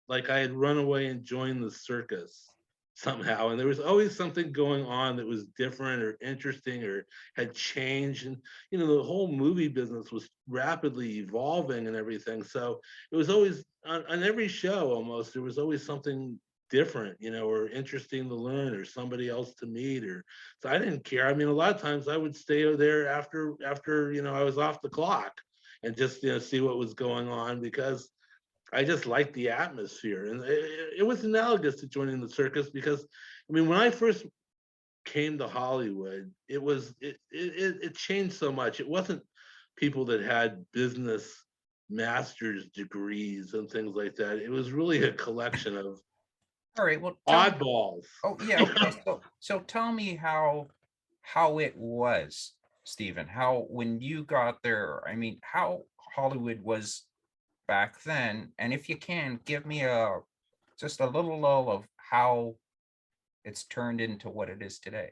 like I had run away and joined the circus somehow, and there was always something going on that was different or interesting or had changed. And the whole movie business was rapidly evolving and everything, so it was always on every show almost there was always something different, or interesting to learn or somebody else to meet. Or so I didn't care. I mean, a lot of times I would stay there after I was off the clock and just see what was going on, because I just liked the atmosphere. And it was analogous to joining the circus, because I mean, when I first came to Hollywood, it changed so much. It wasn't people that had business master's degrees and things like that. It was really a collection of All right. Well, tell me. oddballs. Oh, yeah. Okay. So tell me how it was, Stephen. How when you got there? I mean, how Hollywood was back then, and if you can, give me a just a little lull of how it's turned into what it is today.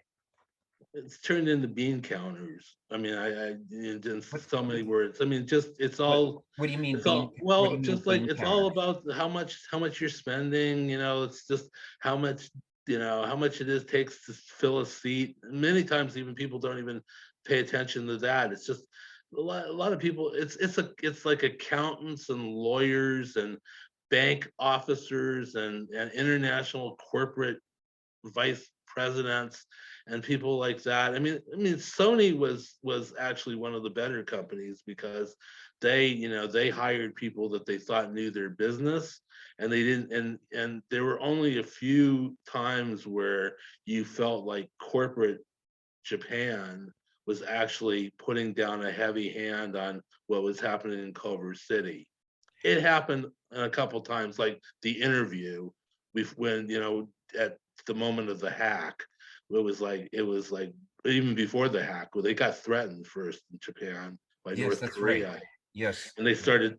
It's turned into bean counters. I mean, in What so many words. I mean, just what what do you mean what do well, you mean just like bean it's all counters? about how much you're spending. It's just how much how much it is takes to fill a seat. Many times, even people don't even pay attention to that. It's just a lot of people. It's like accountants and lawyers and bank officers and international corporate vice presidents and people like that. I mean, Sony was actually one of the better companies, because they hired people that they thought knew their business, and they didn't. And there were only a few times where you felt like corporate Japan was actually putting down a heavy hand on what was happening in Culver City. It happened a couple times, like the interview, when at the moment of the hack, it was like even before the hack, well, they got threatened first in Japan by Yes, North that's right. Korea, Yes. and they started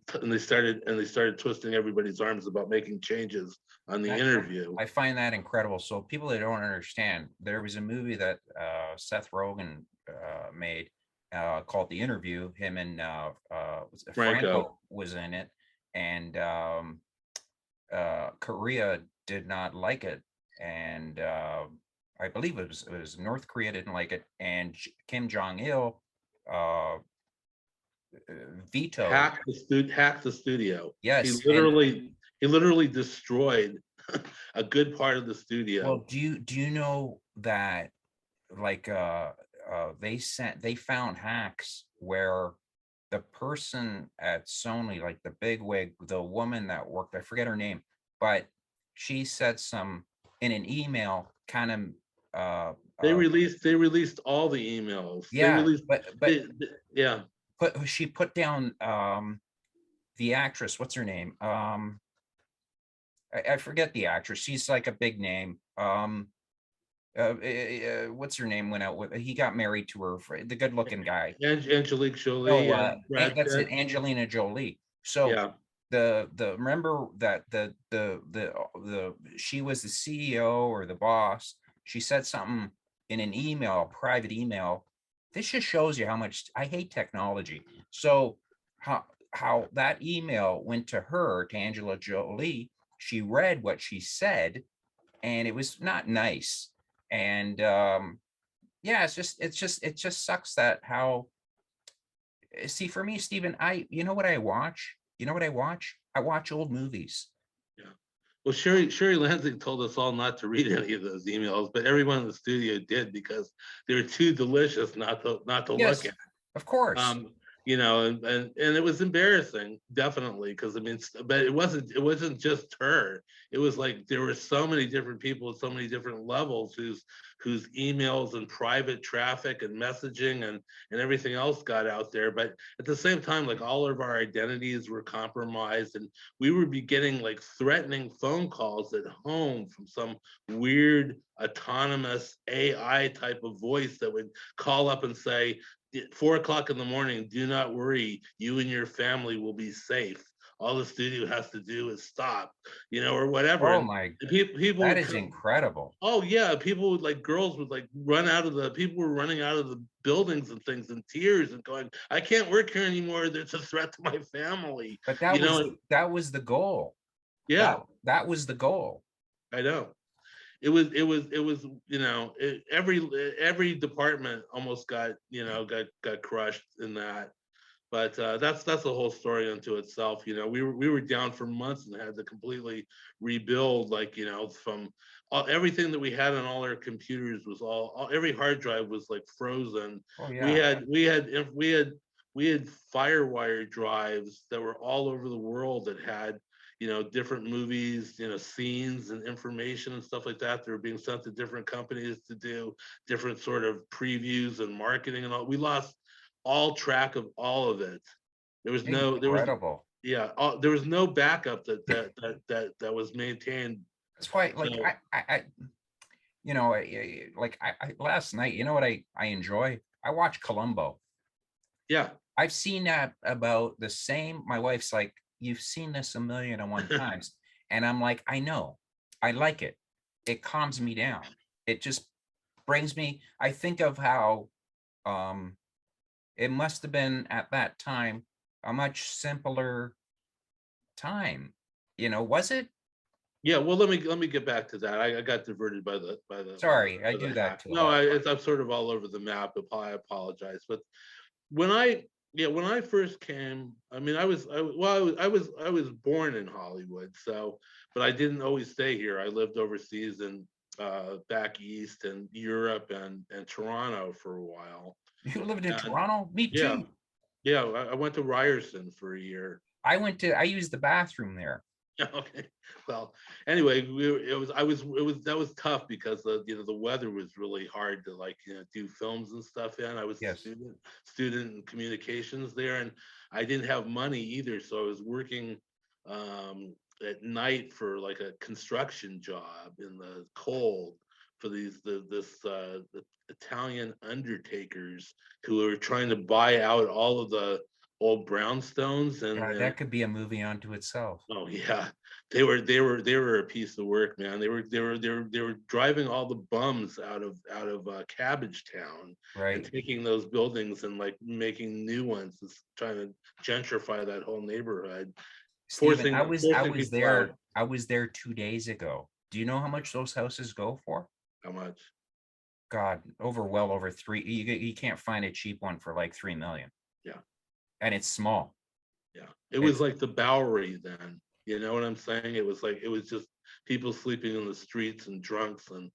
twisting everybody's arms about making changes on the That interview. I find that incredible. So people that don't understand, there was a movie that Seth Rogen made called The Interview. Him and Franco. Franco was in it, and Korea did not like it, and I believe it was North Korea didn't like it, and Kim Jong Il uh, vetoed. Hacked the studio. He Yes, and literally he literally destroyed a good part of the well, studio. do you know that like they found hacks where the person at Sony, like the big wig, the woman that worked, I forget her name, but she said some in an email kind of They released all the emails. They yeah, released yeah. she put down the actress, what's her name? I forget the actress. She's like a big name. What's her name went out with he got married to her the good looking guy. Angelique Jolie Oh, and Brad that's it, Pitt. Angelina Jolie. So Yeah. the remember that the she was the CEO or the boss. She said something in an email, a private email. This just shows you how much I hate technology. So how that email went to her, to Angela Jolie. She read what she said, and it was not nice. And yeah, it just sucks that how see for me, Stephen, you know what I watch? You know what I watch? I watch old movies. Yeah. Well, Sherry Lansing told us all not to read any of those emails, but everyone in the studio did, because they were too delicious not to look Yes, at. of course. um and it was embarrassing, definitely, because I mean, but it wasn't just her. It was like there were so many different people at so many different levels whose emails and private traffic and messaging and everything else got out there. But at the same time, like, all of our identities were compromised, and we would be getting like threatening phone calls at home from some weird autonomous AI type of voice that would call up and say, 4 o'clock in the morning, do not worry, you and your family will be safe. All the studio has to do is stop, or whatever. Oh And my, people that would is come. incredible. Oh yeah, people would, like, girls would like run out of the. People were running out of the buildings and things in tears and going, "I can't work here anymore. There's a threat to my family." But You know, that was the goal. Yeah, That was the goal. I know. Every department almost got crushed in that. But that's a whole story unto itself. We were down for months and had to completely rebuild, like, from everything that we had on all our computers was every hard drive was like frozen. Oh We yeah. had we had if we had firewire drives that were all over the world that had different movies, scenes and information and stuff like that. They were being sent to different companies to do different sort of previews and marketing and all. We lost all track of all of it. Incredible. There was no backup that was maintained. That's why, like, So last night, you know what I enjoy? I watch Columbo. yeah, I've seen that about the same. My wife's like, you've seen this a million and one times. And I'm like, I know. I like it. It calms me down. It just brings me, I think of how it must have been at that time a much simpler time. Was it? yeah. Well, let me get back to that. I got diverted Sorry, I by the do that hack. to a No, lot. I'm sort of all over the map. I apologize, but when I first came, I mean, I was born in Hollywood, so, but I didn't always stay here. I lived overseas and back east in Europe and Toronto for a while. You lived in And Toronto? Me yeah, too. yeah, I went to Ryerson for a year. I used the bathroom there. Okay. Well, anyway, that was tough because the weather was really hard to, like, do films and stuff in. I was a Yes. student in communications there, and I didn't have money either, so I was working at night for like a construction job in the cold for the Italian undertakers who were trying to buy out all of the old brownstones Yeah, and that could be a movie unto itself. oh yeah, they were a piece of work, man. They were driving all the bums out of Cabbage Town and Right. taking those buildings and like making new ones, just trying to gentrify that whole neighborhood, Stephen, forcing forcing people out. I was there 2 days ago. Do you know how much those houses go for? How much? God, well over three. You can't find a cheap one for like 3 million. Yeah, And it's small. yeah. It was It's like the Bowery then. You know what I'm saying? It was just people sleeping in the streets and drunks and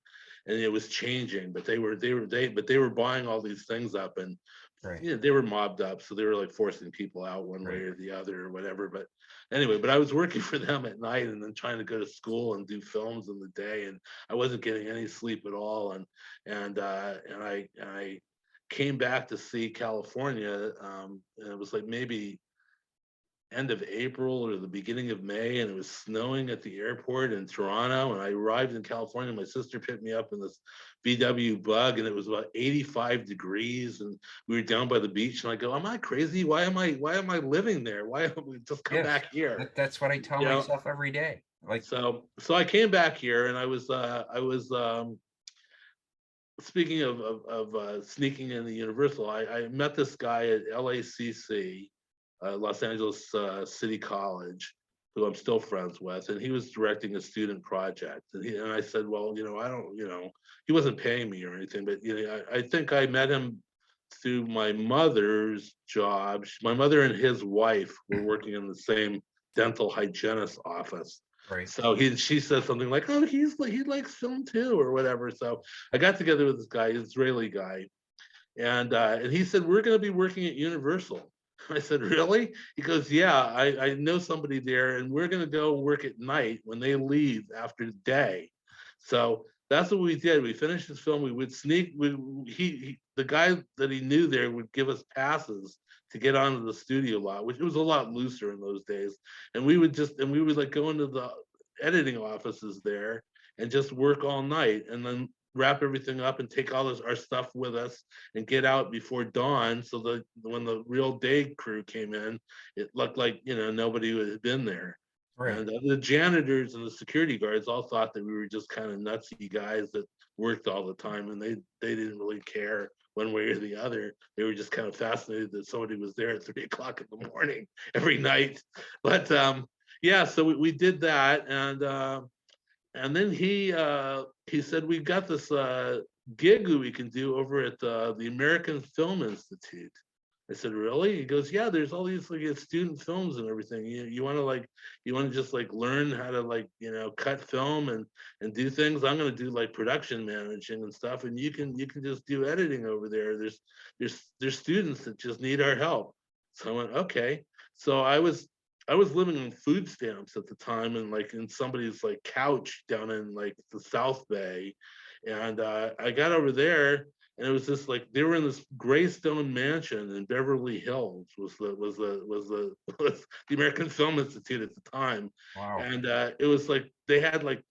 it was changing, but they were buying all these things up and right, they were mobbed up, so they were like forcing people out one way right. or the other or whatever. But anyway, but I was working for them at night and then trying to go to school and do films in the day, and I wasn't getting any sleep at all. And I came back to see California, and it was like maybe end of April or the beginning of May, and it was snowing at the airport in Toronto. And I arrived in California. My sister picked me up in this VW Bug, and it was about 85 degrees, and we were down by the beach. And I go, "Am I crazy? Why am I living there? Why am we just come Yes. back here?" That's what I tell You know. myself every day. Like, So I came back here, and I was speaking of sneaking in the Universal. I met this guy at LACC, Los Angeles City College, who I'm still friends with, and he was directing a student project. And I said, well, I don't, he wasn't paying me or anything, but I think I met him through my mother's job. My mother and his wife were working in the same dental hygienist office. right. So she said something like, "Oh, he likes film too," or whatever. So I got together with this guy, Israeli guy, and he said, "We're going to be working at Universal." I said, "Really?" He goes, "Yeah, I know somebody there, and we're going to go work at night when they leave after the day." So that's what we did. We finished his film. We would sneak. The guy that he knew there would give us passes to get onto the studio lot, which was a lot looser in those days. And we would like go into the editing offices there and just work all night, and then wrap everything up and take all our stuff with us and get out before dawn, so that when the real day crew came in, it looked like nobody had been there. Right. And the janitors and the security guards all thought that we were just kind of nutsy guys that worked all the time, and they didn't really care one way or the other. They were just kind of fascinated that somebody was there at 3 o'clock in the morning every night. But yeah, so we did that, and then he said we got this gig that we can do over at the American Film Institute. I said, really? He goes, yeah, there's all these like student films and everything. You want to like, you want to just like learn how to like, cut film and do things. I'm going to do like production managing and stuff. And you can just do editing over there. There's students that just need our help. So I went, okay. So I was living on food stamps at the time and like in somebody's like couch down in like the South Bay. And I got over there and it was just like they were in this gray stone mansion in Beverly Hills was the American Film Institute at the time. Wow. And it was like they had like,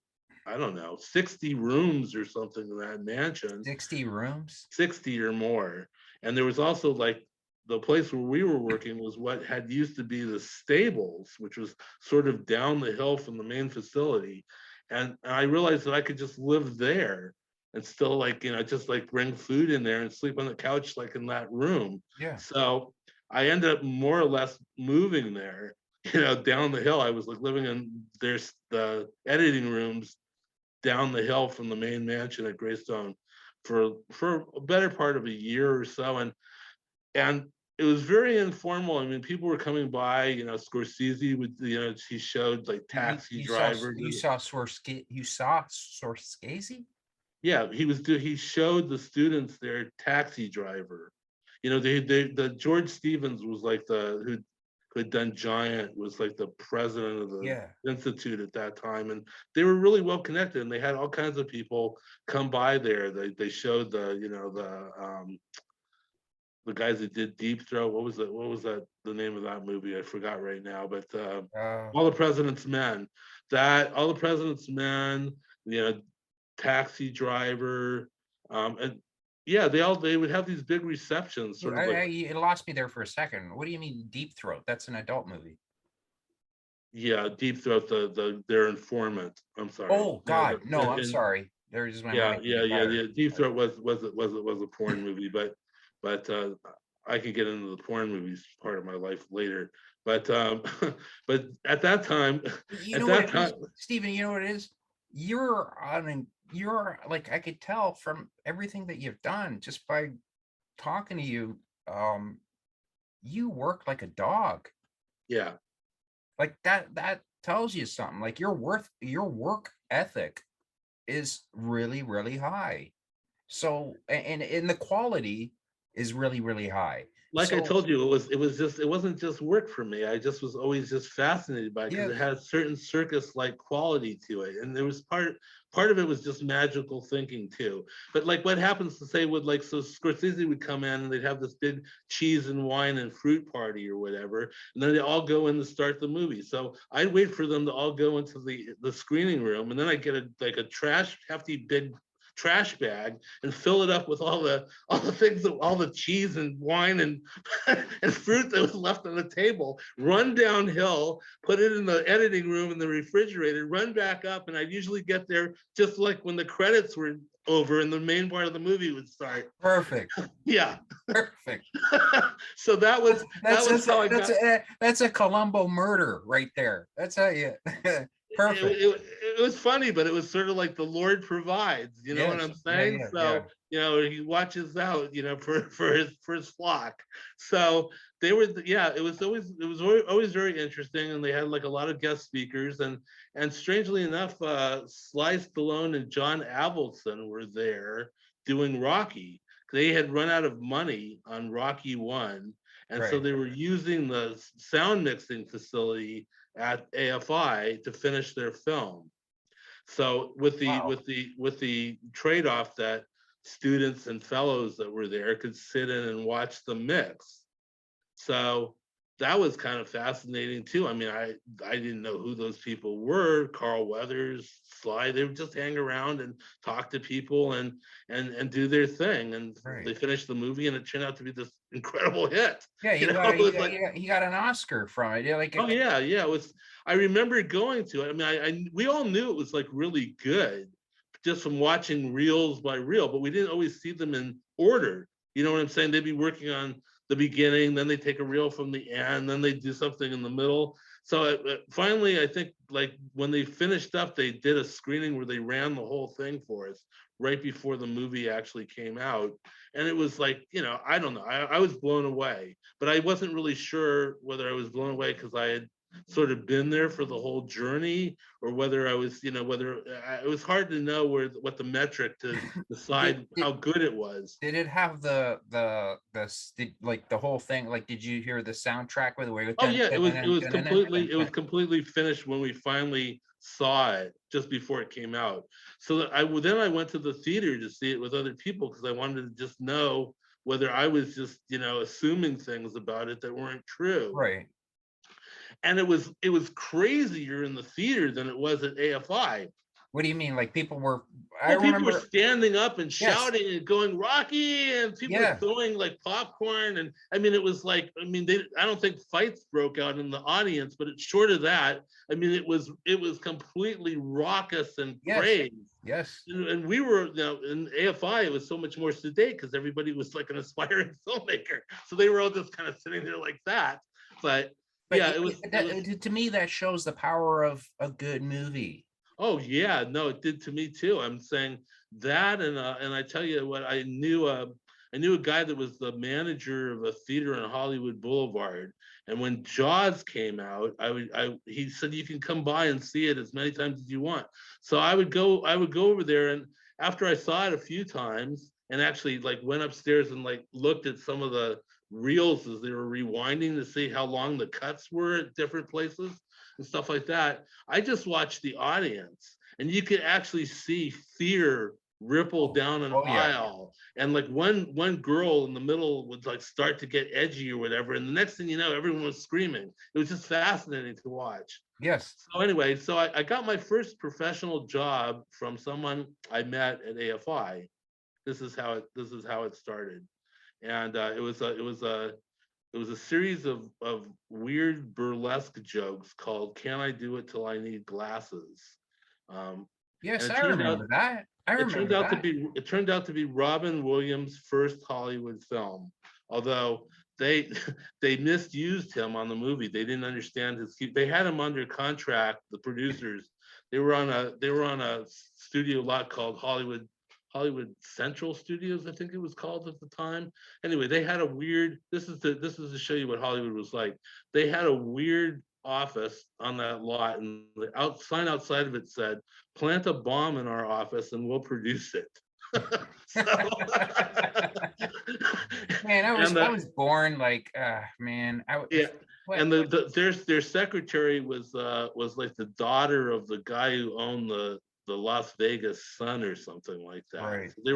I don't know, 60 rooms or something in that mansion, 60 rooms? 60 or more. And there was also like the place where we were working was what had used to be the stables, which was sort of down the hill from the main facility. And I realized that I could just live there and still like, just like bring food in there and sleep on the couch like in that room. Yeah. So I ended up more or less moving there, down the hill. I was like living in there's the editing rooms down the hill from the main mansion at Greystone for a better part of a year or so. And it was very informal. I mean, people were coming by, Scorsese would, he showed like Taxi Driver. You saw Scorsese? Yeah, he showed the students their Taxi Driver. The George Stevens was like who had done Giant, was like the president of the Yeah. institute at that time, and they were really well connected, and they had all kinds of people come by there. They showed the guys that did Deep Throat. What was the name of that movie? I forgot right now, but All the President's Men. All the President's Men, Taxi Driver, and yeah, they would have these big receptions, sort of like, It lost me there for a second. What do you mean Deep Throat? That's an adult movie. yeah, Deep Throat, their informant. I'm sorry. Oh God, no, I'm sorry. There's my mind. Yeah. Deep Throat was a porn movie, but I could get into the porn movies part of my life later. But but at that time, Stephen, you know what it is? You're like, I could tell from everything that you've done just by talking to you, you work like a dog. Yeah. Like that tells you something. Like your work ethic is really, really high. So, and the quality is really, really high. Like I told you, it wasn't just work for me. I just was always just fascinated by it because it had a certain circus-like quality to it. And there was part of it was just magical thinking too. But like what happens to say with like, so Scorsese would come in and they'd have this big cheese and wine and fruit party or whatever, and then they all go in to start the movie. So I'd wait for them to all go into the screening room, and then I'd get a hefty big trash bag and fill it up with all the things, all the cheese and wine and and fruit that was left on the table, run downhill, put it in the editing room in the refrigerator, run back up, and I'd usually get there just like when the credits were over and the main part of the movie would start. Perfect. Yeah. Perfect. So that's a Columbo murder right there. That's how you perfect. It was funny, but it was sort of like the Lord provides, you know what I'm saying? He watches out, for his flock. So they were, it was always very interesting, and they had like a lot of guest speakers, and strangely enough, Sly Stallone and John Avildsen were there doing Rocky. They had run out of money on Rocky 1, and so they were using the sound mixing facility at AFI to finish their film. So with the trade-off that students and fellows that were there could sit in and watch the mix. So that was kind of fascinating too. I mean, I didn't know who those people were. Carl Weathers, Sly, they would just hang around and talk to people and do their thing. And they finished the movie, and it turned out to be this incredible hit. Yeah, he got an Oscar from it. It was. I remember going to it. I mean, we all knew it was like really good just from watching reels by reel, but we didn't always see them in order. You know what I'm saying? They'd be working on the beginning, then they take a reel from the end, then they do something in the middle. So finally, I think like when they finished up, they did a screening where they ran the whole thing for us right before the movie actually came out. And it was like, I don't know, I was blown away, but I wasn't really sure whether I was blown away because I had sort of been there for the whole journey, or whether I was, whether it was hard to know what the metric to Did, decide did how good it was. did it have like the whole thing? Like, did you hear the soundtrack with where it Oh dun, yeah, dun, dun, dun, dun, dun, dun, it was dun? completely finished when we finally saw it just before it came out. So that then I went to the theater to see it with other people because I wanted to just know whether I was just assuming things about it that weren't true. Right. And it was crazier in the theater than it was at AFI. What do you mean? Like people were? I Well, people were remember. standing up and Yes. shouting and going Rocky, and people were Yeah. throwing like popcorn, and I mean, it was like, I don't think fights broke out in the audience, but it's short of that. I mean, it was completely raucous and Yes. crazy. Yes. And we were, in AFI, it was so much more sedate because everybody was like an aspiring filmmaker, so they were all just kind of sitting there like that. But But yeah, to me, that shows the power of a good movie. Oh yeah, no, it did to me too. I'm saying that, and I tell you what, I knew a guy that was the manager of a theater on Hollywood Boulevard, and when Jaws came out, he said you can come by and see it as many times as you want. So I would go over there, and after I saw it a few times, and actually like went upstairs and like looked at some of the reels as they were rewinding to see how long the cuts were at different places and stuff like that. I just watched the audience, and you could actually see fear ripple down an Oh yeah. aisle, and like one girl in the middle would like start to get edgy or whatever, and the next thing you know, everyone was screaming. It was just fascinating to watch. Yes. So anyway, so I got my first professional job from someone I met at AFI. This is how it started, and it was a series of weird burlesque jokes called "Can I Do It Till I Need Glasses?" And Yes, it I turned out remember that. I it turned remember out to that. be it turned out to be Robin Williams' first Hollywood film. Although they they misused him on the movie, they didn't understand his. They had him under contract. The producers, they were on a studio lot called Hollywood Central Studios, I think it was called at the time. Anyway, they had a weird. This is to show you what Hollywood was like. They had a weird office on that lot, and the sign outside of it said, "Plant a bomb in our office, and we'll produce it." So, Man, I was and I was born like man, yeah, what and their secretary was like the daughter of the guy who owned the Las Vegas Sun or something like that. right. So they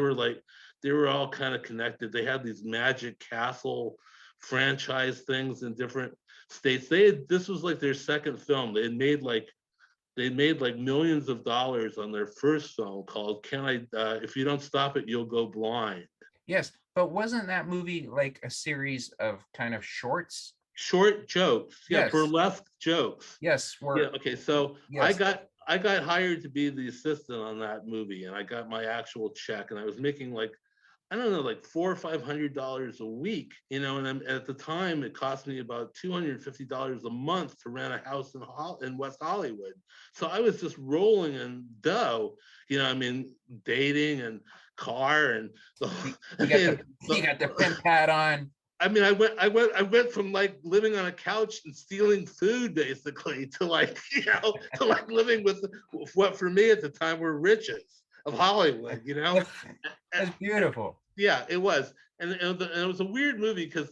were all kind of connected. They had these Magic Castle franchise things in different states. This was like their second film. They made like millions of dollars on their first film called "Can I? If you don't stop it, you'll go blind." Yes, but wasn't that movie like a series of kind of shorts? Short jokes, yeah, Yes. burlesque jokes. Yes, Yeah, were okay. So I yes. got I got hired to be the assistant on that movie, and I got my actual check, and I was making like, I don't know, like $400 or $500 a week, and at the time it cost me about $250 a month to rent a house in West Hollywood. So I was just rolling in dough, dating and car and the, You got and the pimp hat on. I went from like living on a couch and stealing food basically to like, to like living with what for me at the time were riches of Hollywood. That's beautiful. Yeah, it was, and it was a weird movie because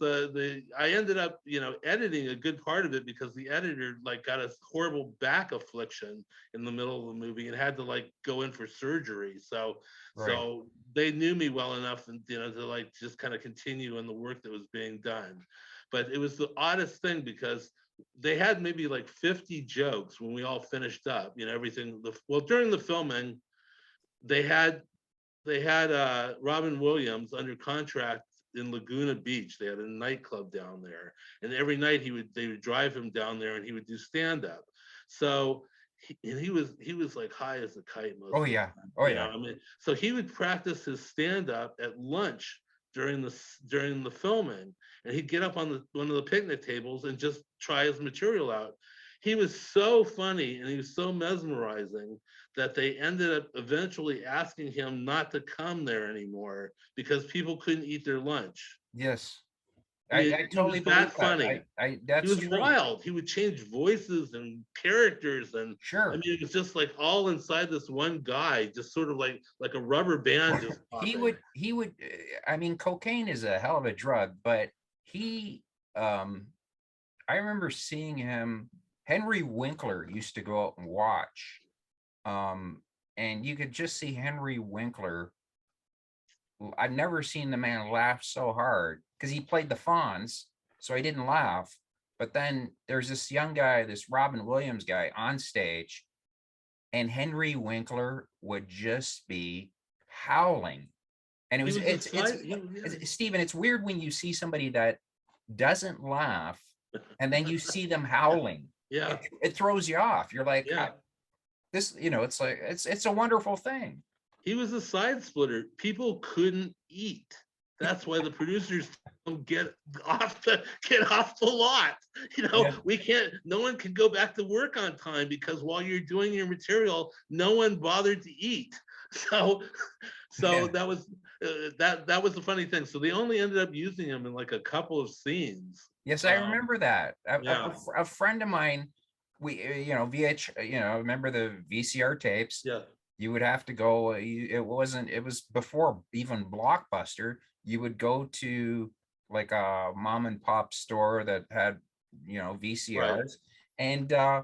I ended up editing a good part of it because the editor like got a horrible back affliction in the middle of the movie and had to like go in for surgery. So Right. so they knew me well enough and to like just kind of continue in the work that was being done. But it was the oddest thing because they had maybe like 50 jokes when we all finished up. Everything. Well, during the filming, they had Robin Williams under contract in Laguna Beach. They had a nightclub down there, and every night they would drive him down there, and he would do stand up. So he was like high as a kite most Oh of the yeah. time. Oh yeah. So he would practice his stand up at lunch during the filming, and he'd get up on one of the picnic tables and just try his material out. he was so funny and he was so mesmerizing that they ended up eventually asking him not to come there anymore because people couldn't eat their lunch. Yes. I mean, I he totally was that believe that. funny. He That's was true. wild. He would change voices and characters, and I Sure. mean, it was just like all inside this one guy, just sort of like a rubber band just popping. He would, I mean, cocaine is a hell of a drug, but he, um, I remember seeing him, Henry Winkler used to go out and watch. Um, and you could just see Henry Winkler. I've never seen the man laugh so hard because he played the Fonz, so he didn't laugh. But then there's this young guy, this Robin Williams guy on stage, and Henry Winkler would just be howling. And it He was was a side. Yeah. Stephen, it's weird when you see somebody that doesn't laugh and then you see them howling. Yeah, It throws you off. You're like, yeah. this, it's like it's a wonderful thing. He was a side splitter. People couldn't eat. That's why the producers don't get off the lot. Yeah. We can't. No one can go back to work on time because while you're doing your material, no one bothered to eat. So, so Yeah. that was the funny thing. So they only ended up using him in like a couple of scenes. Yes, I remember that. Yeah, A friend of mine, we, remember the VCR tapes? yeah, You would have to go. It was before even Blockbuster. You would go to like a mom and pop store that had, right. VCRs. And I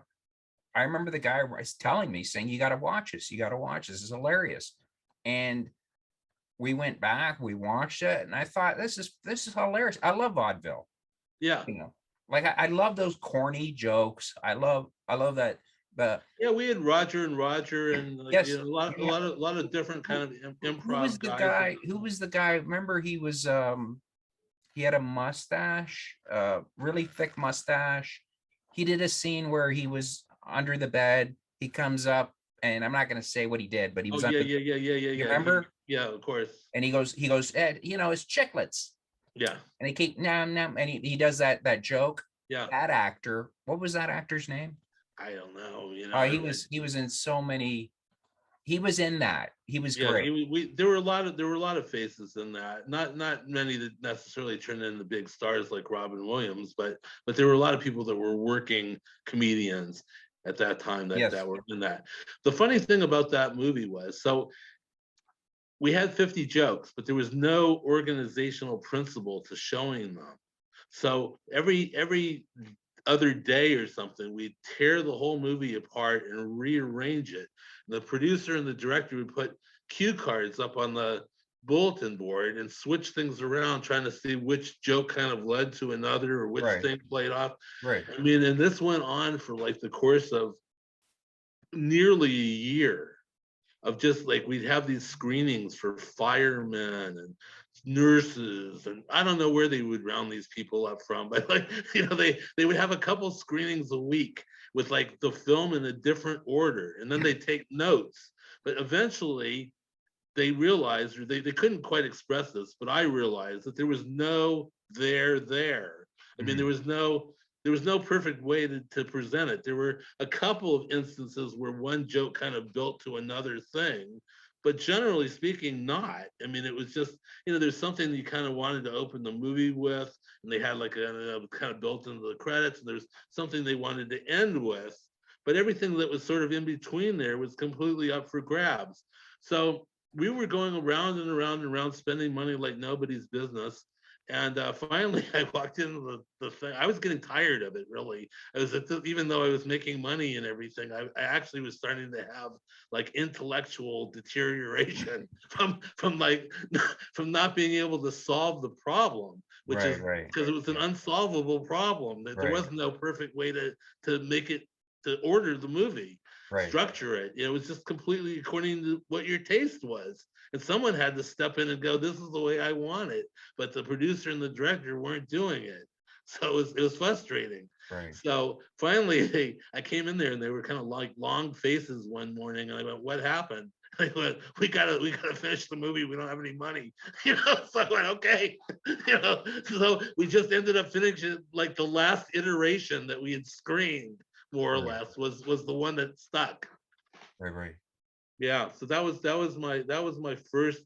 remember the guy was telling me, saying, "You got to watch this. You got to watch this. This is hilarious." And we went back, we watched it, and I thought, this is hilarious. I love vaudeville. Yeah, Like I love those corny jokes. I love that. The yeah. We had Roger and Roger, and like Yes, a lot of different kind of who was improv the guys. guy? Who was the guy? Remember, he had a mustache, really thick mustache. He did a scene where he was under the bed. He comes up, and I'm not going to say what he did, but he Oh was yeah, under. yeah, yeah, yeah, yeah, You yeah. remember? Yeah, of course. And he goes, Ed, it's chiclets. Yeah, And he keep nom, and he does that joke. yeah. That actor, what was that actor's name? I don't know. He was in so many. He was in that. He was Yeah. great. There were a lot of faces in that. Not many that necessarily turned into big stars like Robin Williams, but there were a lot of people that were working comedians at that time Yes. that were in that. The funny thing about that movie was so we had 50 jokes, but there was no organizational principle to showing them. So every other day or something, we'd tear the whole movie apart and rearrange it. The producer and the director would put cue cards up on the bulletin board and switch things around, trying to see which joke kind of led to another or which Right. thing played off. Right. I mean, and this went on for like the course of nearly a year of just like we'd have these screenings for firemen and nurses, and I don't know where they would round these people up from, but like they would have a couple screenings a week with like the film in a different order, and then they take notes. But eventually they realized, or they couldn't quite express this, but I realized that there was no there. I mean, Mhm. there was no perfect way to present it. There were a couple of instances where one joke kind of built to another thing, but generally speaking, not. I mean, it was just, there's something you kind of wanted to open the movie with, and they had like a kind of built into the credits, and there's something they wanted to end with, but everything that was sort of in between there was completely up for grabs. So we were going around and around and around, spending money like nobody's business. And finally, I walked into the thing. I was getting tired of it, really. Even though I was making money and everything, I actually was starting to have like intellectual deterioration from like from not being able to solve the problem, which is Right. because it was an unsolvable problem. That there Right. was no perfect way to make it, to order the movie, Right. structure it. It was just completely according to what your taste was. And someone had to step in and go, this is the way I want it. But the producer and the director weren't doing it. So it was frustrating. Right. So finally, I came in there and they were kind of like long faces one morning. And I went, what happened? They went, we gotta finish the movie. We don't have any money. So I went, okay. So we just ended up finishing like the last iteration that we had screened more or Right, less, was the one that stuck. right, right. Yeah, so that was my first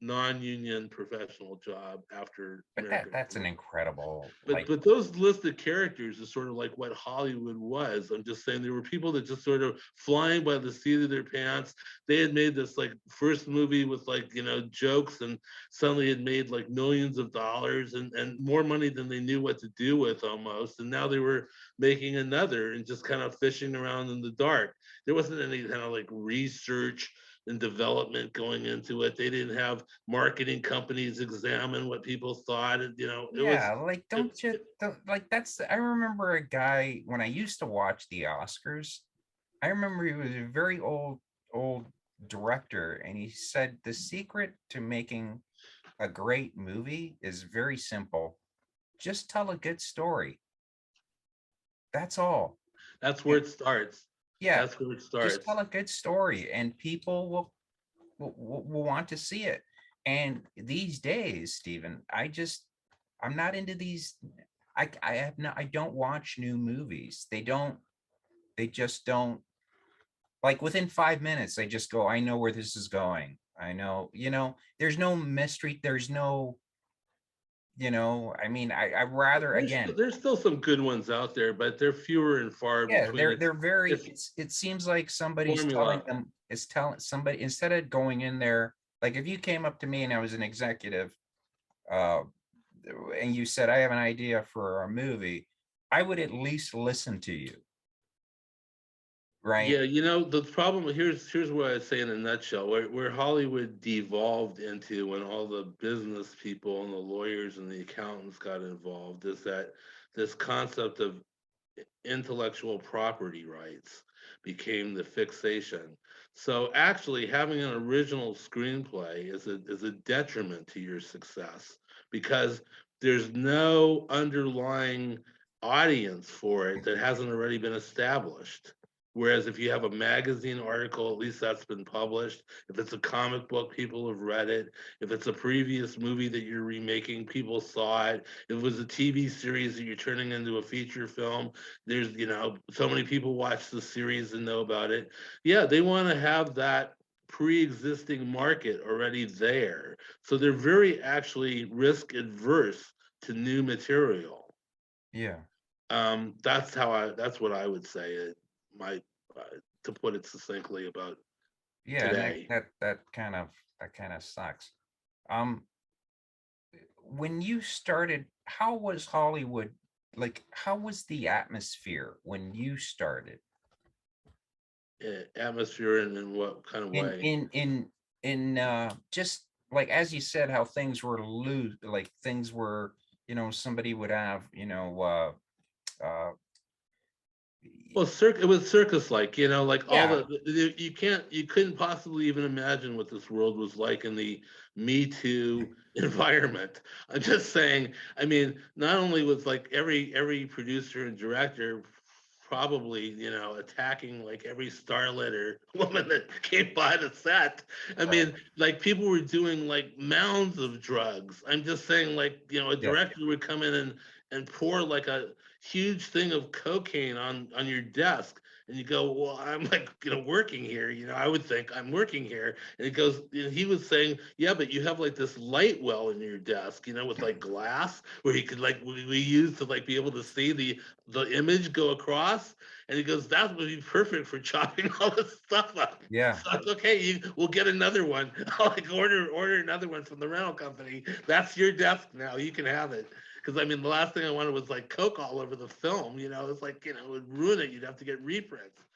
non-union professional job after But American that's an Pie. incredible, But like, those listed characters is sort of like what Hollywood was. I'm just saying there were people that just sort of flying by the seat of their pants. They had made this like first movie with like, you know, jokes, and suddenly had made like millions of dollars, and more money than they knew what to do with almost. And now they were making another and just kind of fishing around in the dark. There wasn't any kind of like research and development going into it. They didn't have marketing companies examine what people thought. And, you know, it was yeah, like, it, like, I remember a guy when I used to watch the Oscars. I remember he was a very old director, and he said the secret to making a great movie is very simple. Just tell a good story. That's all. that's where And it starts. yeah, That's where it just tell starts. a good story, and people will want to see it. And these days, Stephen, I'm not into these. I have not. I don't watch new movies. They don't. They just don't. Like within 5 minutes, they just go. I know where this is going. I know. There's no mystery. There's no. I mean, I rather again. There's still some good ones out there, but they're fewer and far Yeah, between. they're very. It's It seems like somebody's telling formula. them. Is telling somebody instead of going in there. Like if you came up to me and I was an executive, uh, and you said, I have an idea for a movie, I would at least listen to you, right? Yeah, you know, the problem, here's what I say in a nutshell, where Hollywood devolved into when all the business people and the lawyers and the accountants got involved, is that this concept of intellectual property rights became the fixation. So actually having an original screenplay is a detriment to your success, because there's no underlying audience for it that hasn't already been established. Whereas if you have a magazine article, at least that's been published. If it's a comic book, people have read it. If it's a previous movie that you're remaking, people saw it. If it was a TV series that you're turning into a feature film, there's, you know, so many people watch the series and know about it. Yeah, they want to have that pre-existing market already there, so they're very actually risk adverse to new material. Yeah. That's what I would say it might, to put it succinctly about Yeah, and that today. that that kind of sucks. Um, when you started, how was Hollywood, like how was the atmosphere when you started? Atmosphere, and in what kind of In way? in in just like as you said, how things were loose, like things were, somebody would have, uh Well, it was circus-like, you know, like all yeah, you couldn't possibly even imagine what this world was like in the Me Too environment. I'm just saying, I mean, not only was like every producer and director probably, you know, attacking like every starlet or woman that came by the set. I right, mean, like people were doing like mounds of drugs. I'm just saying, like, you know, a yeah, director would come in and pour like a huge thing of cocaine on your desk, and you go, well, I'm like, you know, working here, you know, I would think I'm working here. And it goes, and he was saying, yeah, but you have like this light well in your desk, you know, with like glass where you could like, we use to like be able to see the image go across. And he goes, that would be perfect for chopping all this stuff up. yeah, So it's okay, we'll get another one. I'll like order another one from the rental company. That's your desk now, you can have it. Because I mean, the last thing I wanted was like coke all over the film. You know, it's like, you know, it would ruin it. You'd have to get reprints.